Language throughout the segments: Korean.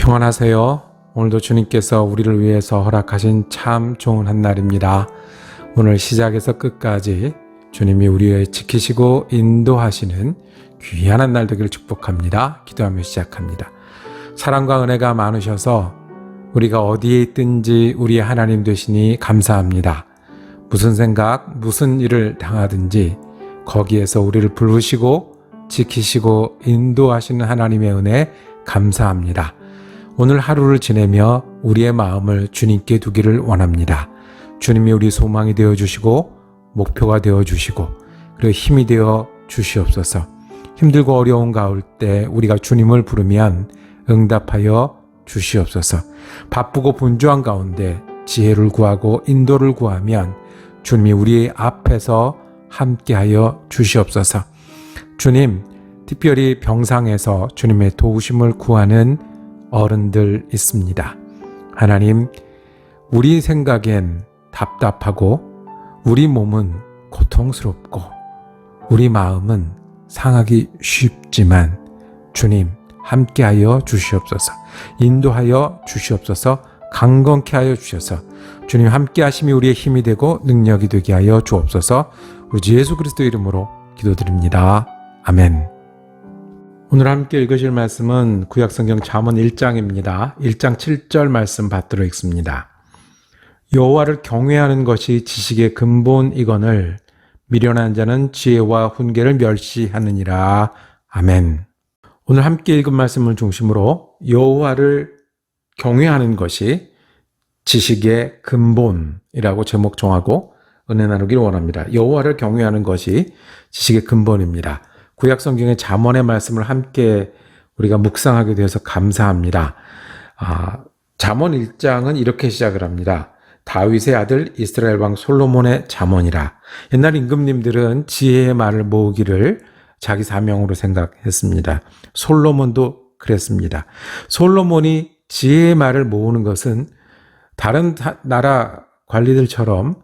평안하세요. 오늘도 주님께서 우리를 위해서 허락하신 참 좋은 한 날입니다. 오늘 시작에서 끝까지 주님이 우리를 지키시고 인도하시는 귀한 한 날 되기를 축복합니다. 기도하며 시작합니다. 사랑과 은혜가 많으셔서 우리가 어디에 있든지 우리의 하나님 되시니 감사합니다. 무슨 생각, 무슨 일을 당하든지 거기에서 우리를 부르시고 지키시고 인도하시는 하나님의 은혜 감사합니다. 오늘 하루를 지내며 우리의 마음을 주님께 두기를 원합니다. 주님이 우리 소망이 되어주시고 목표가 되어주시고 그리고 힘이 되어 주시옵소서. 힘들고 어려운 가을 때 우리가 주님을 부르면 응답하여 주시옵소서. 바쁘고 분주한 가운데 지혜를 구하고 인도를 구하면 주님이 우리 앞에서 함께하여 주시옵소서. 주님, 특별히 병상에서 주님의 도우심을 구하는 어른들 있습니다. 하나님, 우리 생각엔 답답하고 우리 몸은 고통스럽고 우리 마음은 상하기 쉽지만 주님 함께하여 주시옵소서. 인도하여 주시옵소서. 강건케 하여 주셔서 주님 함께하심이 우리의 힘이 되고 능력이 되게 하여 주옵소서. 우리 주 예수 그리스도 이름으로 기도드립니다. 아멘. 오늘 함께 읽으실 말씀은 구약성경 잠언 1장입니다. 1장 7절 말씀 받들어 읽습니다. 여호와를 경외하는 것이 지식의 근본이거늘 미련한 자는 지혜와 훈계를 멸시하느니라. 아멘. 오늘 함께 읽은 말씀을 중심으로 여호와를 경외하는 것이 지식의 근본이라고 제목 정하고 은혜 나누기를 원합니다. 여호와를 경외하는 것이 지식의 근본입니다. 구약성경의 잠언의 말씀을 함께 우리가 묵상하게 되어서 감사합니다. 잠언 1장은 이렇게 시작을 합니다. 다윗의 아들 이스라엘 왕 솔로몬의 잠언이라. 옛날 임금님들은 지혜의 말을 모으기를 자기 사명으로 생각했습니다. 솔로몬도 그랬습니다. 솔로몬이 지혜의 말을 모으는 것은 다른 나라 관리들처럼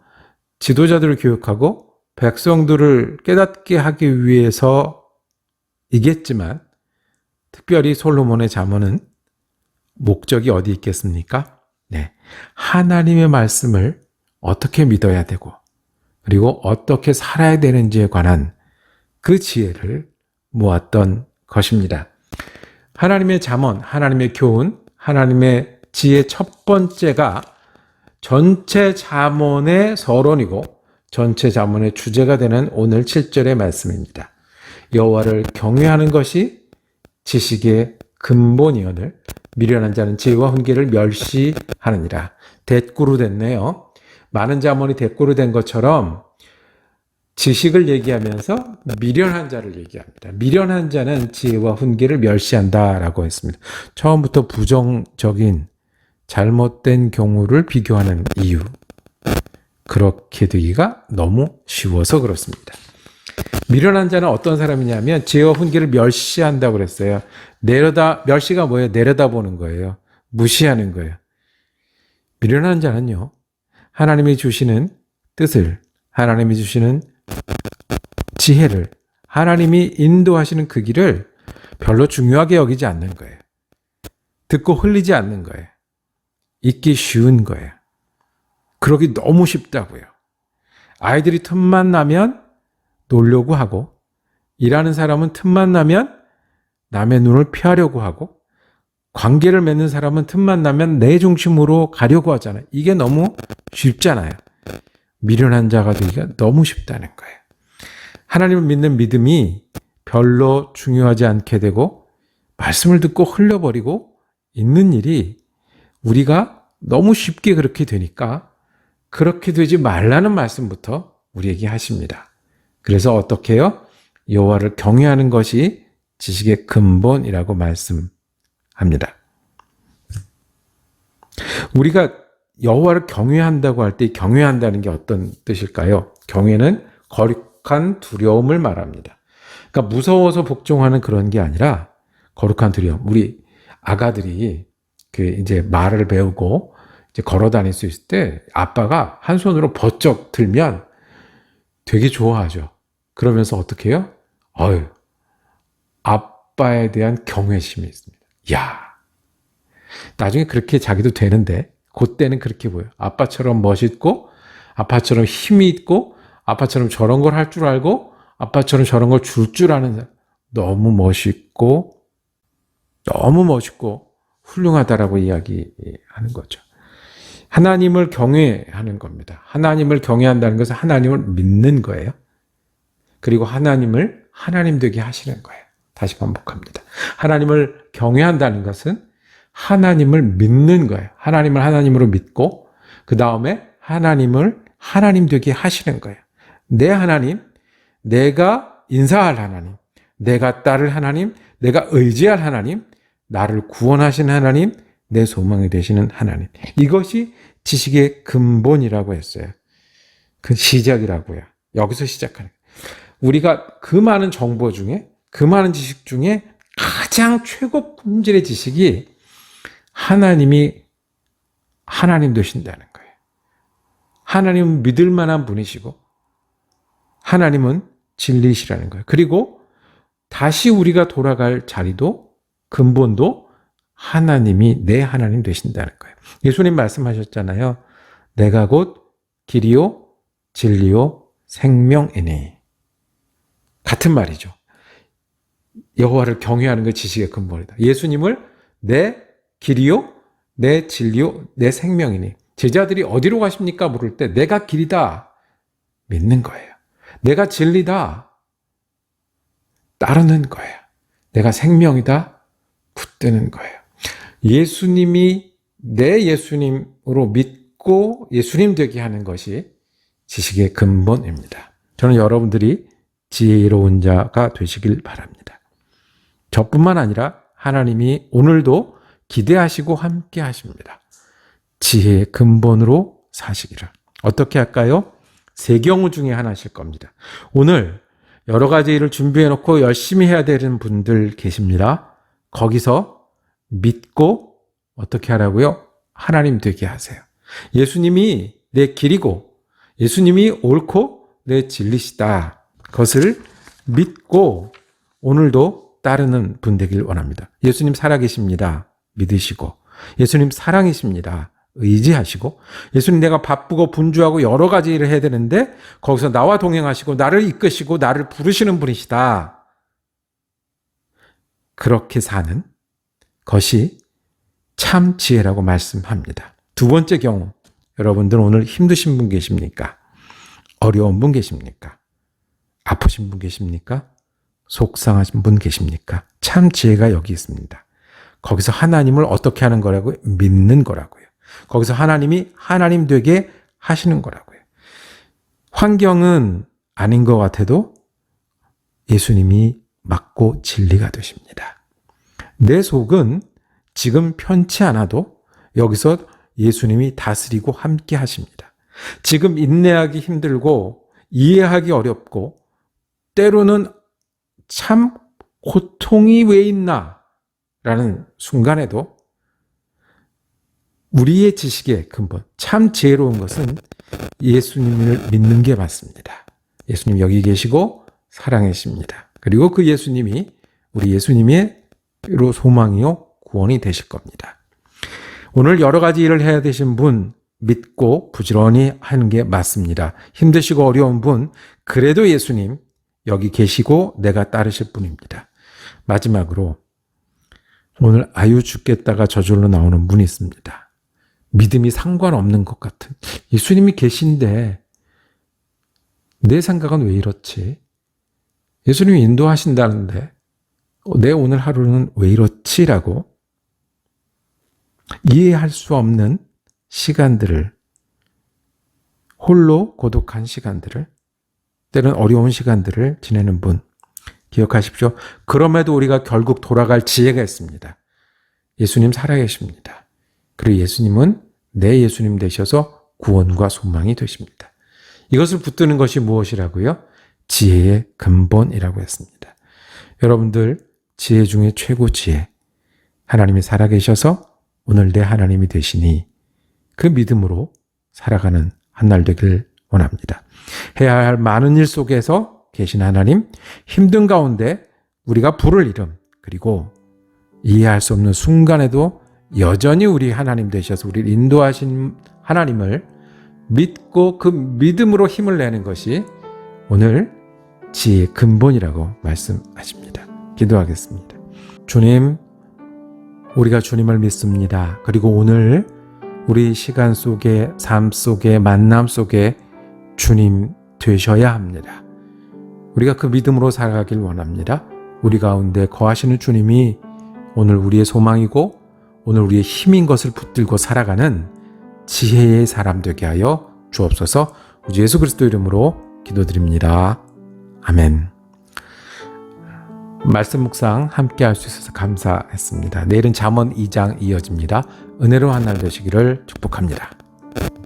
지도자들을 교육하고 백성들을 깨닫게 하기 위해서 이겠지만 특별히 솔로몬의 잠언은 목적이 어디 있겠습니까? 네, 하나님의 말씀을 어떻게 믿어야 되고 그리고 어떻게 살아야 되는지에 관한 그 지혜를 모았던 것입니다. 하나님의 잠언, 하나님의 교훈, 하나님의 지혜 첫 번째가 전체 잠언의 서론이고 전체 잠언의 주제가 되는 오늘 7절의 말씀입니다. 여호와를 경외하는 것이 지식의 근본이오늘 미련한 자는 지혜와 훈계를 멸시하느니라. 대꾸로 됐네요. 많은 잠언이 대꾸로 된 것처럼 지식을 얘기하면서 미련한 자를 얘기합니다. 미련한 자는 지혜와 훈계를 멸시한다라고 했습니다. 처음부터 부정적인 잘못된 경우를 비교하는 이유. 그렇게 되기가 너무 쉬워서 그렇습니다. 미련한 자는 어떤 사람이냐면 지혜와 훈계를 멸시한다고 그랬어요. 멸시가 뭐예요? 내려다보는 거예요. 무시하는 거예요. 미련한 자는요, 하나님이 주시는 뜻을, 하나님이 주시는 지혜를, 하나님이 인도하시는 그 길을 별로 중요하게 여기지 않는 거예요. 듣고 흘리지 않는 거예요. 잊기 쉬운 거예요. 그러기 너무 쉽다고요. 아이들이 틈만 나면 놀려고 하고, 일하는 사람은 틈만 나면 남의 눈을 피하려고 하고, 관계를 맺는 사람은 틈만 나면 내 중심으로 가려고 하잖아요. 이게 너무 쉽잖아요. 미련한 자가 되기가 너무 쉽다는 거예요. 하나님을 믿는 믿음이 별로 중요하지 않게 되고 말씀을 듣고 흘려버리고 있는 일이 우리가 너무 쉽게 그렇게 되니까 그렇게 되지 말라는 말씀부터 우리에게 하십니다. 그래서 어떻게 해요? 여호와를 경외하는 것이 지식의 근본이라고 말씀합니다. 우리가 여호와를 경외한다고 할 때 경외한다는 게 어떤 뜻일까요? 경외는 거룩한 두려움을 말합니다. 그러니까 무서워서 복종하는 그런 게 아니라 거룩한 두려움. 우리 아가들이 이제 말을 배우고 이제 걸어 다닐 수 있을 때 아빠가 한 손으로 버쩍 들면 되게 좋아하죠. 그러면서 어떻게 해요? 아빠에 대한 경외심이 있습니다. 야, 나중에 그렇게 자기도 되는데 그때는 그렇게 보여요. 아빠처럼 멋있고 아빠처럼 힘이 있고 아빠처럼 저런 걸 할 줄 알고 아빠처럼 저런 걸 줄 줄 아는 사람. 너무 멋있고 훌륭하다라고 이야기하는 거죠. 하나님을 경외하는 겁니다. 하나님을 경외한다는 것은 하나님을 믿는 거예요. 그리고 하나님을 하나님 되게 하시는 거예요. 다시 반복합니다. 하나님을 경외한다는 것은 하나님을 믿는 거예요. 하나님을 하나님으로 믿고 그 다음에 하나님을 하나님 되게 하시는 거예요. 내 하나님, 내가 인사할 하나님, 내가 따를 하나님, 내가 의지할 하나님, 나를 구원하신 하나님, 내 소망이 되시는 하나님. 이것이 지식의 근본이라고 했어요. 그 시작이라고요. 여기서 시작하는 거예요. 우리가 그 많은 정보 중에, 그 많은 지식 중에 가장 최고 품질의 지식이 하나님이 하나님 되신다는 거예요. 하나님은 믿을 만한 분이시고 하나님은 진리시라는 거예요. 그리고 다시 우리가 돌아갈 자리도 근본도 하나님이 내 하나님 되신다는 거예요. 예수님 말씀하셨잖아요. 내가 곧 길이요 진리요 생명이니. 같은 말이죠. 여호와를 경외하는 게 지식의 근본이다. 예수님을 내 길이요 내 진리요 내 생명이니. 제자들이 어디로 가십니까? 물을 때 내가 길이다 믿는 거예요. 내가 진리다 따르는 거예요. 내가 생명이다 붙드는 거예요. 예수님이 내 예수님으로 믿고 예수님 되게 하는 것이 지식의 근본입니다. 저는 여러분들이 지혜로운 자가 되시길 바랍니다. 저뿐만 아니라 하나님이 오늘도 기대하시고 함께 하십니다. 지혜의 근본으로 사시기를. 어떻게 할까요? 세 경우 중에 하나실 겁니다. 오늘 여러 가지 일을 준비해 놓고 열심히 해야 되는 분들 계십니다. 거기서 믿고 어떻게 하라고요? 하나님 되게 하세요. 예수님이 내 길이고 예수님이 옳고 내 진리시다. 그것을 믿고 오늘도 따르는 분 되길 원합니다. 예수님 살아계십니다. 믿으시고 예수님 사랑이십니다. 의지하시고 예수님 내가 바쁘고 분주하고 여러 가지 일을 해야 되는데 거기서 나와 동행하시고 나를 이끄시고 나를 부르시는 분이시다. 그렇게 사는 것이 참 지혜라고 말씀합니다. 두 번째 경우, 여러분들 오늘 힘드신 분 계십니까? 어려운 분 계십니까? 아프신 분 계십니까? 속상하신 분 계십니까? 참 지혜가 여기 있습니다. 거기서 하나님을 어떻게 하는 거라고요? 믿는 거라고요. 거기서 하나님이 하나님 되게 하시는 거라고요. 환경은 아닌 것 같아도 예수님이 맞고 진리가 되십니다. 내 속은 지금 편치 않아도 여기서 예수님이 다스리고 함께 하십니다. 지금 인내하기 힘들고 이해하기 어렵고 때로는 참 고통이 왜 있나 라는 순간에도 우리의 지식의 근본, 참 지혜로운 것은 예수님을 믿는 게 맞습니다. 예수님 여기 계시고 사랑이십니다. 그리고 그 예수님이 우리 예수님의로 소망이요 구원이 되실 겁니다. 오늘 여러 가지 일을 해야 되신 분 믿고 부지런히 하는 게 맞습니다. 힘드시고 어려운 분 그래도 예수님 여기 계시고 내가 따르실 분입니다. 마지막으로 오늘 아유 죽겠다가 저절로 나오는 분이 있습니다. 믿음이 상관없는 것 같은 예수님이 계신데 내 생각은 왜 이렇지? 예수님이 인도하신다는데 내 오늘 하루는 왜 이렇지라고 이해할 수 없는 시간들을 홀로 고독한 시간들을 때는 어려운 시간들을 지내는 분 기억하십시오. 그럼에도 우리가 결국 돌아갈 지혜가 있습니다. 예수님 살아계십니다. 그리고 예수님은 내 예수님 되셔서 구원과 소망이 되십니다. 이것을 붙드는 것이 무엇이라고요? 지혜의 근본이라고 했습니다. 여러분들 지혜 중에 최고 지혜 하나님이 살아계셔서 오늘 내 하나님이 되시니 그 믿음으로 살아가는 한 날 되길 원합니다. 해야 할 많은 일 속에서 계신 하나님, 힘든 가운데 우리가 부를 이름 그리고 이해할 수 없는 순간에도 여전히 우리 하나님 되셔서 우리를 인도하신 하나님을 믿고 그 믿음으로 힘을 내는 것이 오늘 지혜의 근본이라고 말씀하십니다. 기도하겠습니다. 주님, 우리가 주님을 믿습니다. 그리고 오늘 우리 시간 속에, 삶 속에, 만남 속에 주님 되셔야 합니다. 우리가 그 믿음으로 살아가길 원합니다. 우리 가운데 거하시는 주님이 오늘 우리의 소망이고 오늘 우리의 힘인 것을 붙들고 살아가는 지혜의 사람 되게 하여 주옵소서. 우리 예수 그리스도 이름으로 기도드립니다. 아멘. 말씀 묵상 함께 할 수 있어서 감사했습니다. 내일은 잠언 2장 이어집니다. 은혜로운 한 날 되시기를 축복합니다.